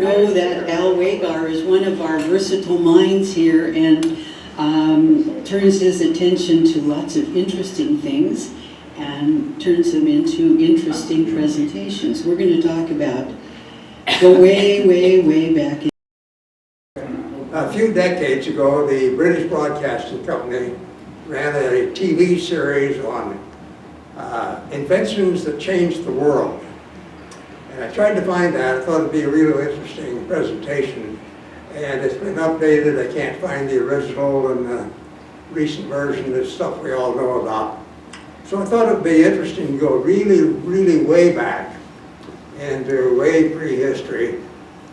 know that Al Wagar is one of our versatile minds here and turns his attention to lots of interesting things and turns them into interesting presentations. We're going to talk about go way, way, way back. A few decades ago, the British Broadcasting Company ran a TV series on inventions that changed the world. And I tried to find that. I thought it'd be a really interesting presentation. And it's been updated. I can't find the original and the recent version. It's stuff we all know about. So I thought it'd be interesting to go really, really way back into way prehistory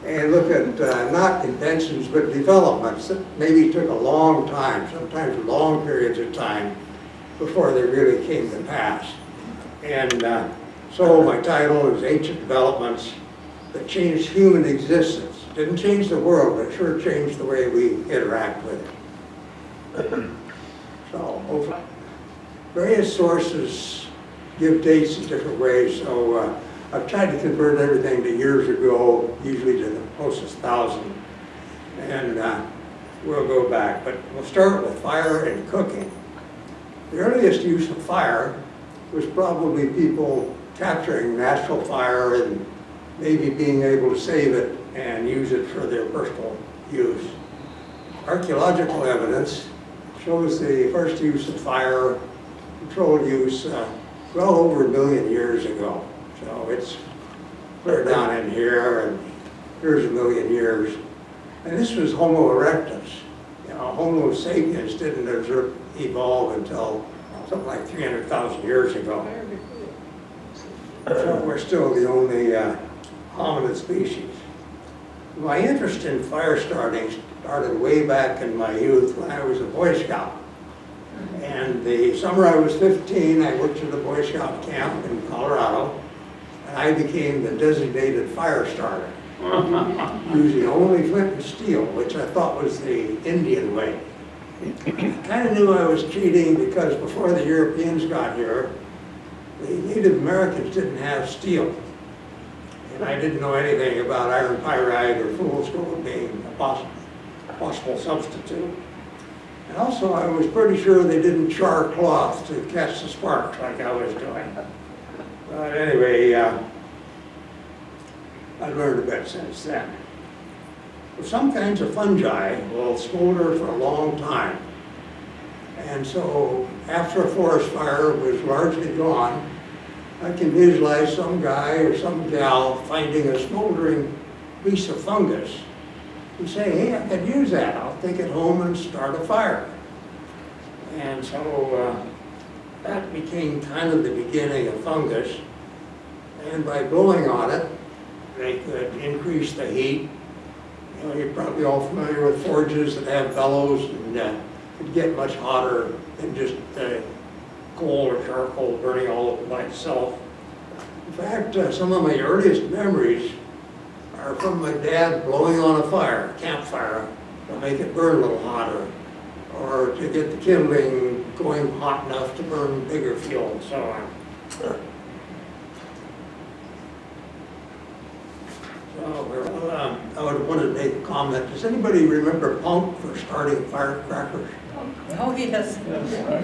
and look at not inventions but developments that maybe took a long time, sometimes long periods of time, before they really came to pass. And so my title is Ancient Developments That Changed Human Existence. Didn't change the world, but sure changed the way we interact with it. So various sources give dates in different ways, so I've tried to convert everything to years ago, usually to the closest 1,000, and we'll go back. But we'll start with fire and cooking. The earliest use of fire was probably people capturing natural fire and maybe being able to save it and use it for their personal use. Archaeological evidence shows the first use of fire, controlled use, well over 1 million years ago. So it's clear down in here, and here's 1 million years. And this was Homo erectus. You know, Homo sapiens didn't evolve until something like 300,000 years ago. So we're still the only hominid species. My interest in fire starting started way back in my youth when I was a Boy Scout. And the summer I was 15, I worked at a Boy Scout camp in Colorado, and I became the designated fire starter, using only flint and steel, which I thought was the Indian way. I kind of knew I was cheating because before the Europeans got here, the Native Americans didn't have steel. And I didn't know anything about iron pyrite or fool's gold being a possible substitute. And also I was pretty sure they didn't char cloth to catch the sparks like I was doing. But anyway, I learned a bit since then. Well, some kinds of fungi will smolder for a long time. And so after a forest fire was largely gone, I can visualize some guy or some gal finding a smoldering piece of fungus and say, hey, I could use that. I'll take it home and start a fire. And so that became kind of the beginning of fungus. And by blowing on it, they could increase the heat. You know, you're probably all familiar with forges that have bellows and could get much hotter than just coal or charcoal burning all by itself. In fact, some of my earliest memories are from my dad blowing on a fire, a campfire, to make it burn a little hotter, or to get the kindling going hot enough to burn bigger fuel and so on. So, I would want to make a comment. Does anybody remember punk for starting firecrackers? Oh, yes.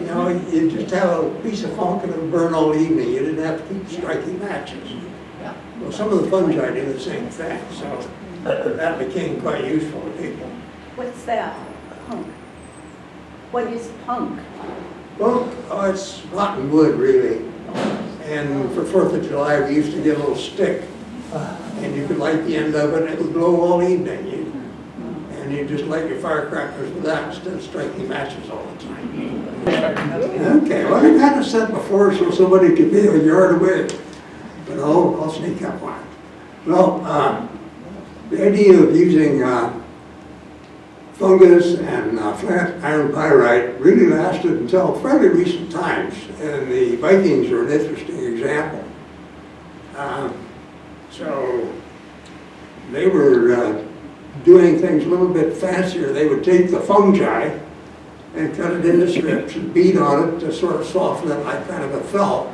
You know, you just have a piece of funk and it would burn all evening. You didn't have to keep striking matches. Well, some of the fungi do the same thing, so that became quite useful to people. What's that? Punk. What is punk? Punk, oh, it's rotten wood, really. And for 4th of July, we used to get a little stick, and you could light the end of it, and it would glow all evening. And you just light your firecrackers with that instead of striking matches all the time. Okay, well, you've had it set before so somebody could be a yard away. But I'll sneak up on it. Well, the idea of using fungus and flat iron pyrite really lasted until fairly recent times, and the Vikings are an interesting example. So they were doing things a little bit fancier. They would take the fungi and cut it into strips and beat on it to sort of soften it like kind of a felt.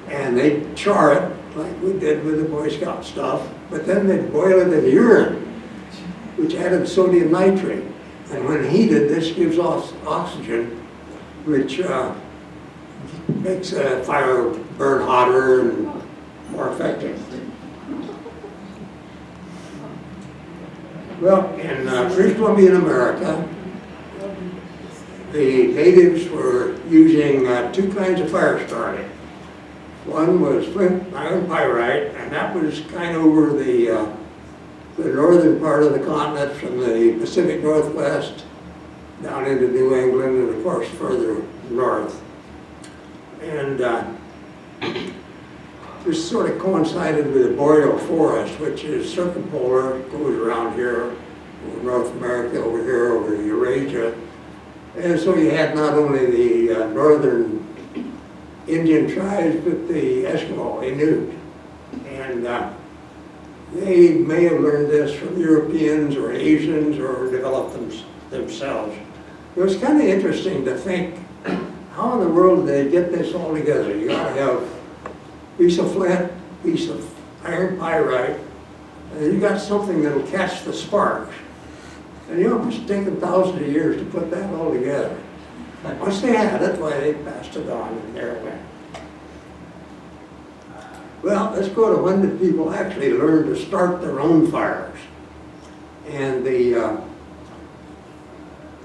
And they'd char it like we did with the Boy Scout stuff, but then they'd boil it in urine, which added sodium nitrate. And when heated, this gives off oxygen, which makes a fire burn hotter and more effective. Well, in British Columbia, America, the natives were using two kinds of fire starting. One was flint iron pyrite, and that was kind of over the northern part of the continent from the Pacific Northwest down into New England and of course further north. And this sort of coincided with the boreal forest, which is circumpolar, goes around here, over North America, over here, over Eurasia. And so you had not only the northern Indian tribes, but the Eskimo, Inuit. And they may have learned this from Europeans or Asians or developed them themselves. It was kind of interesting to think, how in the world did they get this all together? You gotta have a piece of flint, piece of iron pyrite, and then you got something that'll catch the sparks. And you know, it's taken thousands of years to put that all together. Once they had it, why, they passed it on, and there it went. Well, let's go to when did people actually learn to start their own fires. And the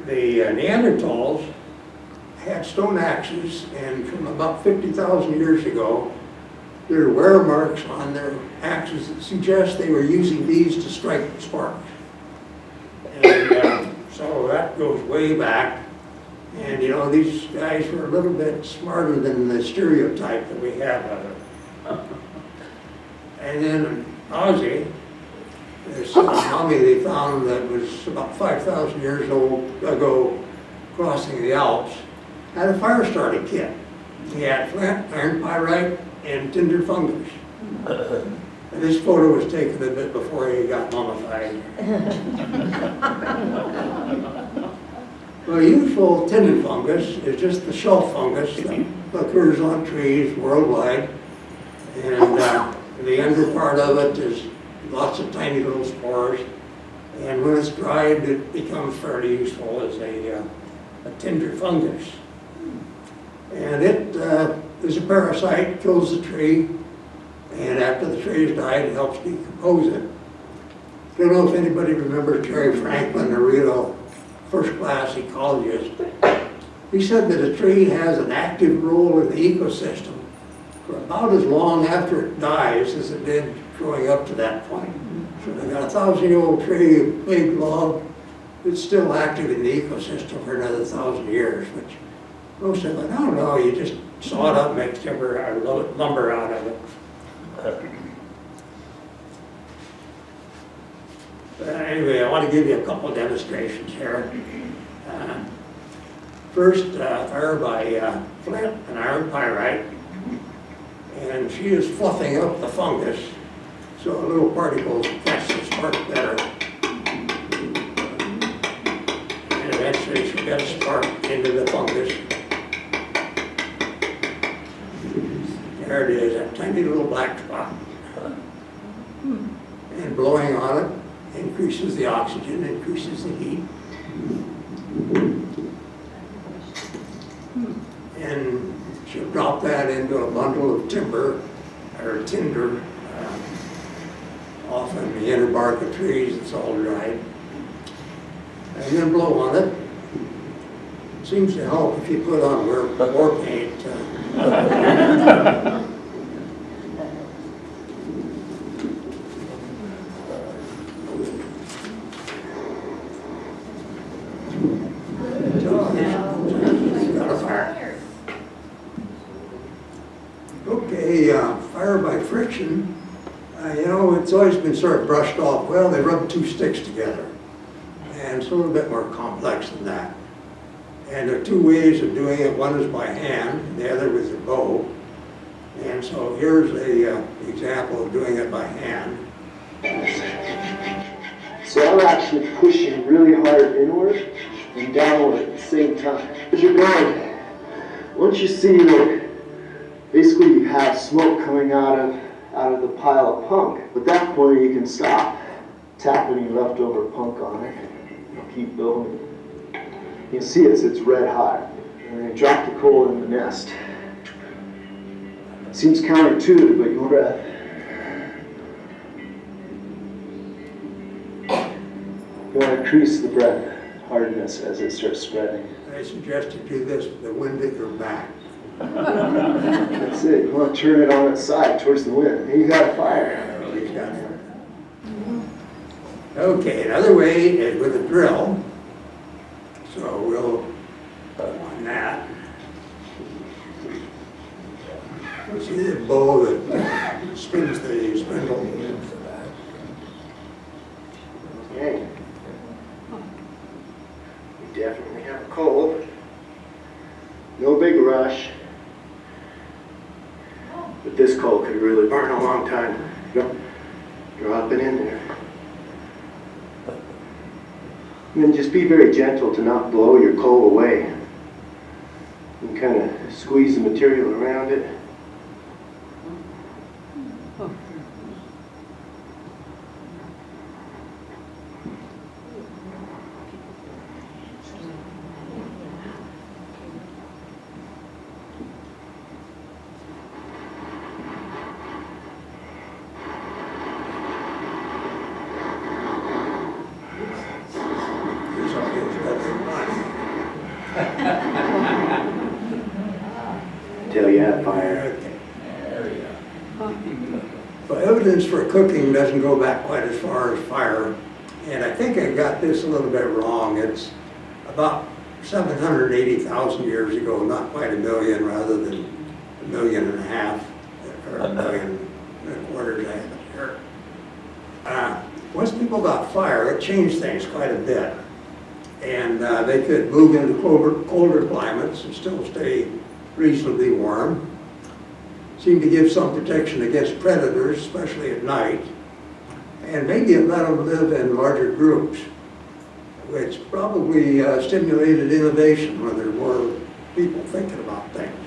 Neanderthals had stone axes, and from about 50,000 years ago, there are wear marks on their axes that suggest they were using these to strike the sparks. And so that goes way back. And you know, these guys were a little bit smarter than the stereotype that we have of it. And then in Aussie, there's a mummy they found that was about 5,000 years ago crossing the Alps, had a fire starting kit. He had flint, iron pyrite, and tinder fungus. And this photo was taken a bit before he got mummified. Well, useful tinder fungus is just the shelf fungus that occurs on trees worldwide. And the under part of it is lots of tiny little spores. And when it's dried, it becomes fairly useful as a tinder fungus. And it is a parasite, kills the tree, and after the tree has died, it helps decompose it. I don't know if anybody remembers Jerry Franklin, a real first-class ecologist. He said that a tree has an active role in the ecosystem for about as long after it dies as it did growing up to that point. So they got a 1,000-year-old tree, a big log, it's still active in the ecosystem for another 1,000 years, which most of it, I don't know, you just saw it up, make timber or lumber out of it. Anyway, I want to give you a couple of demonstrations here. First, fire by flint and iron pyrite. And she is fluffing up the fungus so a little particle catch the spark better. And eventually she'll get a spark into the fungus. There it is, that tiny little black spot. And blowing on it increases the oxygen, increases the heat. And she'll drop that into a bundle of timber, or tinder, often the inner bark of trees that's all dried. And then blow on it. Seems to help if you put on war paint. Got a fire. Okay, fire by friction. You know, it's always been sort of brushed off. Well, they rub two sticks together. And it's a little bit more complex than that. And there are two ways of doing it. One is by hand, the other with a bow. And so here's an example of doing it by hand. So I'm actually pushing really hard inward and downward at the same time. As you're going, once you see, like, basically you have smoke coming out of out of the pile of punk. But that point you can stop, tap any leftover punk on it, and keep building. You see it sits red hot, and then drop the coal in the nest. Seems counterintuitive, but you'll breath. You want to increase the breath hardness as it starts spreading. I suggest you do this with the wind at your back. That's it. You want to turn it on its side towards the wind. And you got a fire. You got it. Okay, another way is with a drill. So we'll on that. See the bow that spins the spindle. Okay. We definitely have a cold. No big rush. But this coal could really burn a long time. Drop it in there. And then just be very gentle to not blow your coal away. And kind of squeeze the material around it. Until you have fire. Well, evidence for cooking doesn't go back quite as far as fire, and I think I got this a little bit wrong. It's about 780,000 years ago, not quite a million, rather than 1.5 million, or 1.25 million I have it here. Once people got fire, it changed things quite a bit, and they could move into colder climates and still stay reasonably warm. Seemed to give some protection against predators, especially at night. And maybe it let them live in larger groups, which probably stimulated innovation when there were people thinking about things.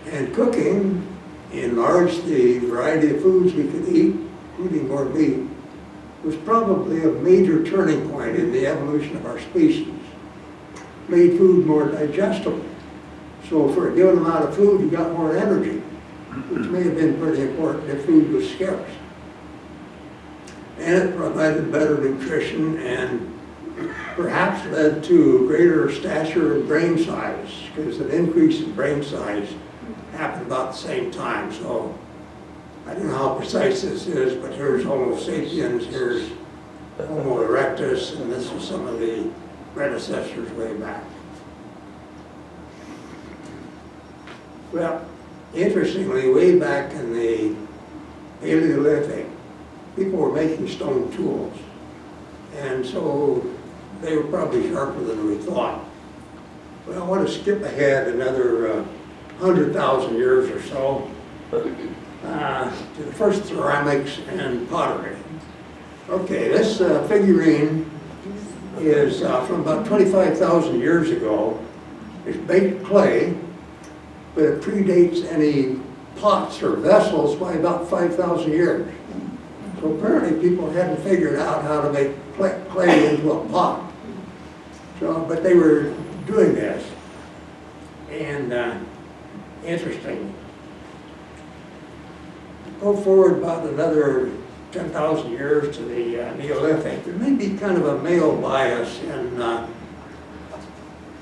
And cooking enlarged the variety of foods we could eat, including more meat, was probably a major turning point in the evolution of our species. Made food more digestible. So for a given amount of food, you got more energy, which may have been pretty important if food was scarce. And it provided better nutrition and perhaps led to greater stature and brain size, because an increase in brain size happened about the same time. So I don't know how precise this is, but here's Homo sapiens, here's Homo erectus, and this is some of the predecessors way back. Well, interestingly, way back in the Paleolithic, people were making stone tools. And so they were probably sharper than we thought. Well, I want to skip ahead another 100,000 years or so to the first ceramics and pottery. Okay, this figurine is from about 25,000 years ago. It's baked clay, but it predates any pots or vessels by about 5,000 years. So apparently people hadn't figured out how to make clay into a pot. So, but they were doing this. And interesting. Go forward about another 10,000 years to the Neolithic. There may be kind of a male bias in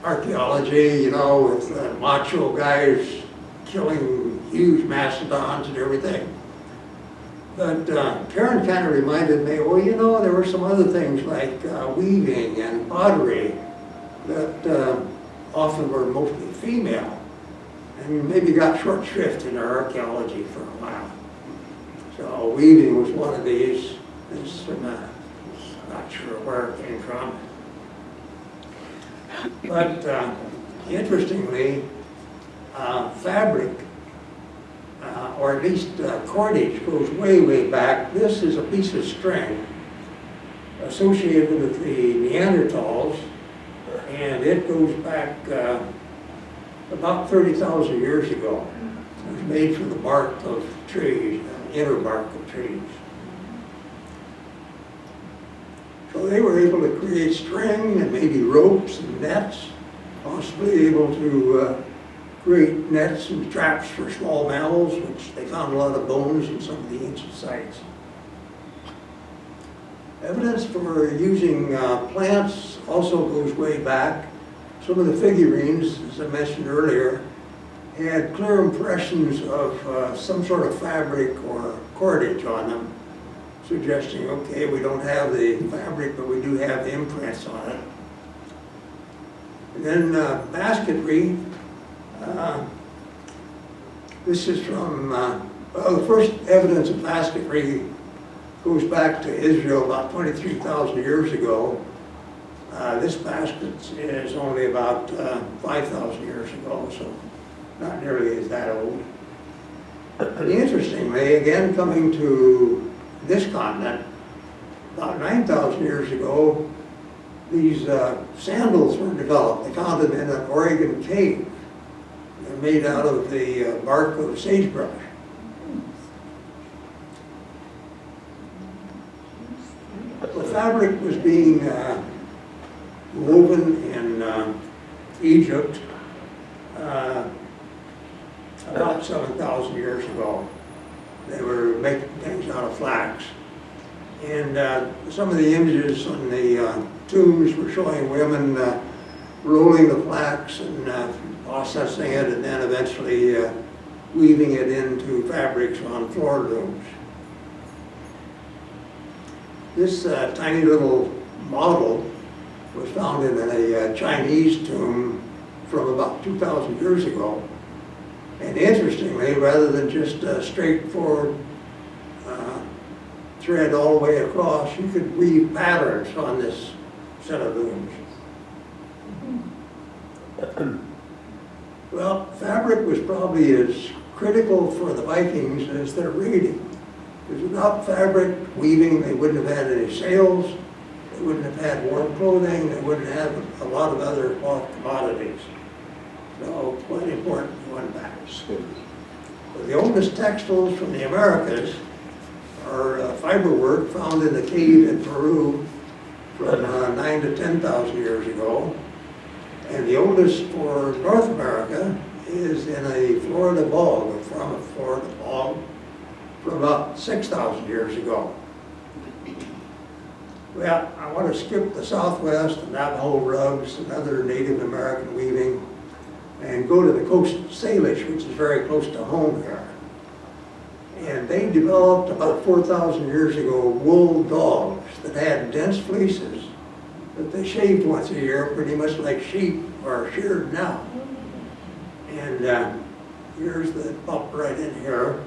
archaeology, you know, with macho guys killing huge mastodons and everything. But Karen kind of reminded me, well, you know, there were some other things like weaving and pottery that often were mostly female, and maybe got short shrift in our archaeology for a while. So weaving was one of these. Not sure where it came from. But interestingly, fabric, or at least cordage, goes way, way back. This is a piece of string associated with the Neanderthals, and it goes back about 30,000 years ago. was made from the bark of trees, inner bark of trees. So they were able to create string and maybe ropes and nets, possibly able to create nets and traps for small mammals, which they found a lot of bones in some of the ancient sites. Evidence for using plants also goes way back. Some of the figurines, as I mentioned earlier, had clear impressions of some sort of fabric or cordage on them, suggesting, okay, we don't have the fabric, but we do have the imprints on it. And then basketry. This is from, well, the first evidence of basketry goes back to Israel about 23,000 years ago. This basket is only about 5,000 years ago, so not nearly as that old. Interestingly, again, coming to this continent, about 9,000 years ago, these sandals were developed. They found them in an Oregon cave. They're made out of the bark of sagebrush. The fabric was being woven in Egypt about 7,000 years ago. They were making things out of flax. And some of the images on the tombs were showing women rolling the flax and processing it, and then eventually weaving it into fabrics on floor looms. This tiny little model was found in a Chinese tomb from about 2,000 years ago. And interestingly, rather than just a straightforward thread all the way across, you could weave patterns on this set of looms. Well, fabric was probably as critical for the Vikings as their reading. Because without fabric weaving, they wouldn't have had any sails, they wouldn't have had warm clothing, they wouldn't have a lot of other cloth commodities. So, quite important going back. Well, the oldest textiles from the Americas are fiber work found in a cave in Peru from 9 to 10,000 years ago. And the oldest for North America is in a Florida bog, from a Florida bog, from about 6,000 years ago. Well, I want to skip the Southwest and Navajo rugs and other Native American weaving and go to the Coast Salish, which is very close to home here. And they developed about 4,000 years ago wool dogs that had dense fleeces that they shaved once a year, pretty much like sheep are sheared now. And here's the pup right in here.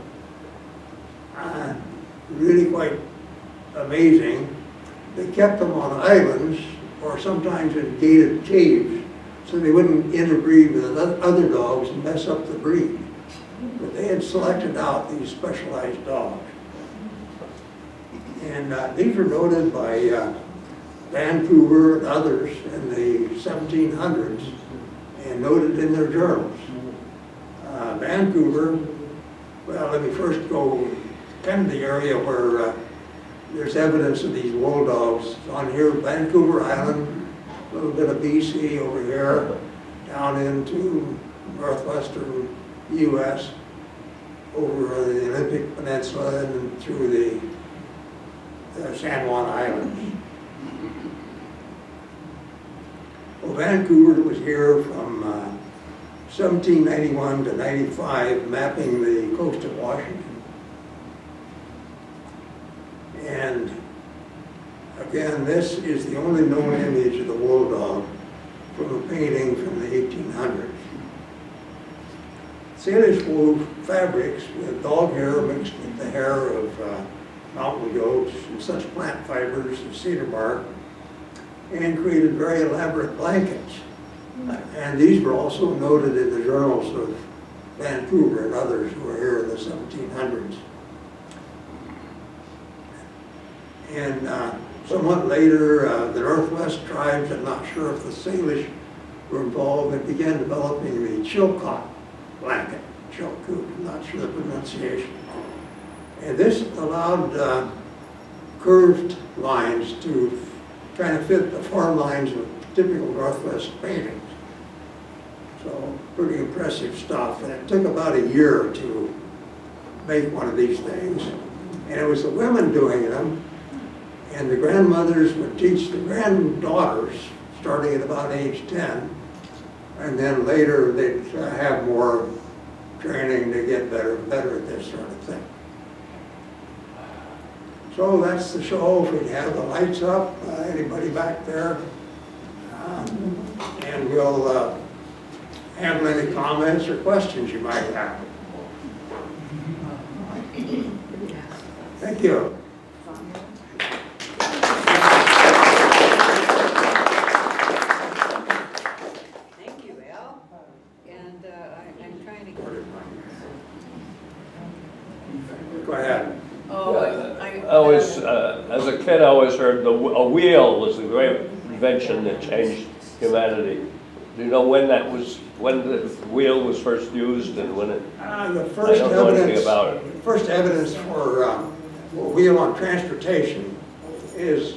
Really quite amazing. They kept them on islands or sometimes in gated caves so they wouldn't interbreed with other dogs and mess up the breed. But they had selected out these specialized dogs. And these were noted by Vancouver and others in the 1700s and noted in their journals. Vancouver, well, let me first go kind of the area where there's evidence of these wool dogs. On here, Vancouver Island, a little bit of BC over here, down into northwestern U.S., over the Olympic Peninsula and through the San Juan Islands. Well, Vancouver was here from 1791 to 95, mapping the coast of Washington. And again, this is the only known image of the wool dog from a painting from the 1800s. Salish wove fabrics with dog hair mixed with the hair of mountain goats and such plant fibers as cedar bark, and created very elaborate blankets. And these were also noted in the journals of Vancouver and others who were here in the 1700s. And somewhat later, the Northwest tribes, I'm not sure if the Salish were involved, and began developing the Chilcot blanket. Chilkoot, I'm not sure the pronunciation. And this allowed curved lines to kind of fit the form lines of typical Northwest paintings. So pretty impressive stuff. And it took about a year to make one of these things. And it was the women doing them, and the grandmothers would teach the granddaughters, starting at about age 10, and then later they'd have more training to get better and better at this sort of thing. So that's the show. If we have the lights up, anybody back there? And we'll handle any comments or questions you might have. Thank you. Thank you, Al. And I'm trying to. Go ahead. I was, as a kid, I always heard a wheel was a great invention that changed humanity. Do you know when the wheel was first used and when it? The I first don't know anything evidence, about it. first evidence for a wheel on transportation is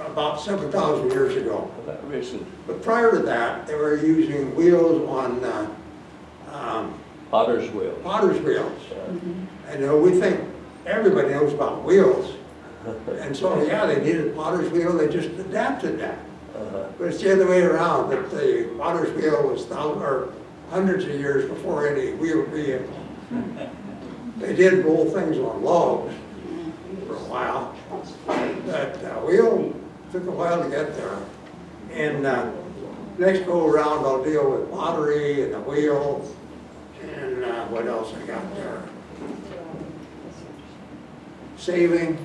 about 7,000 years ago. That reason, But prior to that, they were using wheels on potter's wheel. potter's wheels. And we think everybody knows about wheels. And so, yeah, they needed a potter's wheel, they just adapted that. But it's the other way around, that the potter's wheel was thousands or hundreds of years before any wheeled vehicle. They did roll things on logs for a while, but wheel took a while to get there. And next go around, I'll deal with pottery and the wheel, and what else I got there? Saving,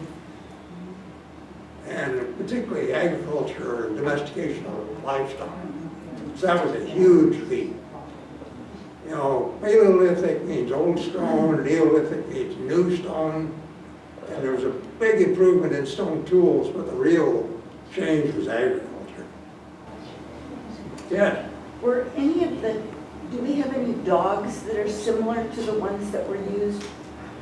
and particularly agriculture and domestication of livestock. So that was a huge leap. You know, Paleolithic means old stone, and Neolithic means new stone. And there was a big improvement in stone tools, but the real change was agriculture. Yes? Were any of the, do we have any dogs that are similar to the ones that were used?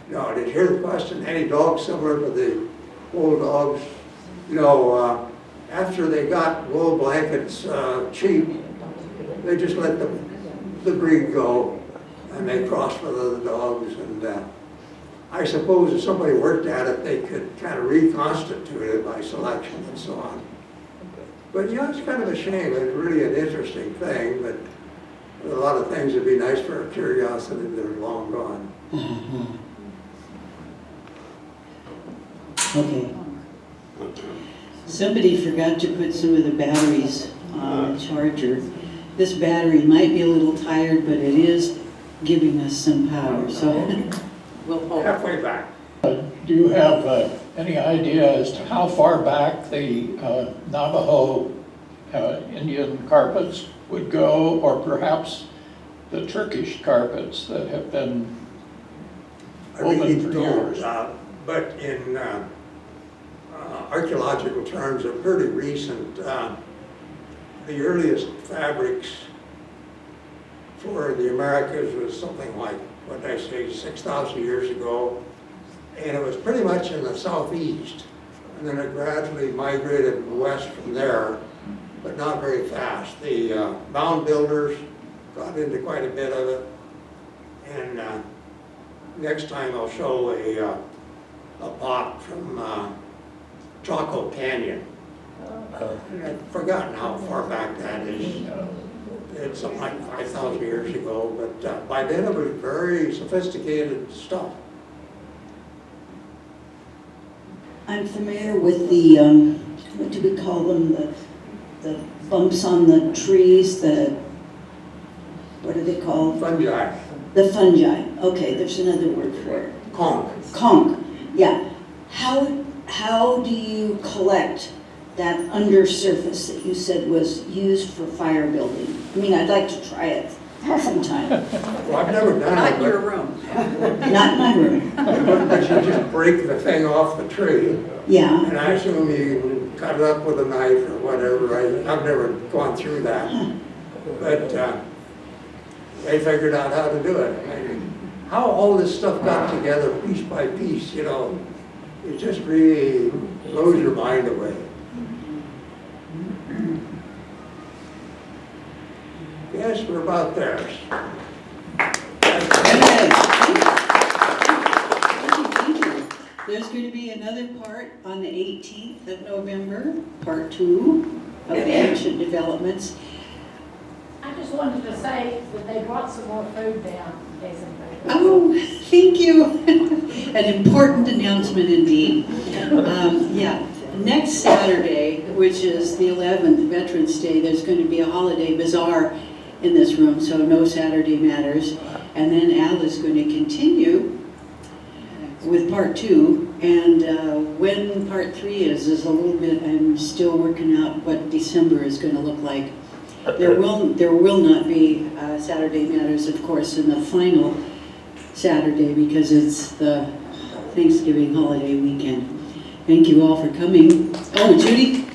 No, did you hear the question? Any dogs similar to the old dogs? No, after they got wool blankets cheap, they just let the breed go, and they crossed with other dogs. And I suppose if somebody worked at it, they could kind of reconstitute it by selection and so on. But yeah, it's kind of a shame. It's really an interesting thing, but a lot of things would be nice for our curiosity that are long gone. Okay. Somebody forgot to put some of the batteries on the charger. This battery might be a little tired, but it is giving us some power, so we'll hold. Halfway back. Do you have any idea as to how far back the Navajo Indian carpets would go, or perhaps the Turkish carpets that have been I really woven for don't, years? but in archaeological terms, are pretty recent. The earliest fabrics for the Americas was something like, what did I say, 6,000 years ago. And it was pretty much in the southeast. And then it gradually migrated west from there, but not very fast. The mound builders got into quite a bit of it. And next time I'll show a pot from Chaco Canyon. And I've forgotten how far back that is. It's something like 5,000 years ago, but by then it was very sophisticated stuff. I'm familiar with the, what do we call them, the bumps on the trees, what are they called? Fungi. The fungi. Okay, there's another word for it. Conch. Conch, yeah. How do you collect that undersurface that you said was used for fire building? I mean, I'd like to try it sometime. Well, I've never done Not it, in your but room. Not in my room. but you just break the thing off the tree, Yeah. and I assume you cut it up with a knife or whatever. I've never gone through that, but they figured out how to do it. how all this stuff got together piece by piece, you know, it just really blows your mind away. Yes, we're about there. Thank you. There's going to be another part on the 18th of November, part 2 of the ancient developments. I just wanted to say that they brought some more food down, in case anybody. Oh, thank you. An important announcement indeed. Yeah, next Saturday, which is the 11th, Veterans Day, there's going to be a holiday bazaar in this room, so no Saturday matters. And then Al is going to continue with part 2, and when part 3 is a little bit, I'm still working out what December is going to look like. There will not be Saturday Matters, of course, in the final Saturday because it's the Thanksgiving holiday weekend. Thank you all for coming. Oh, Judy?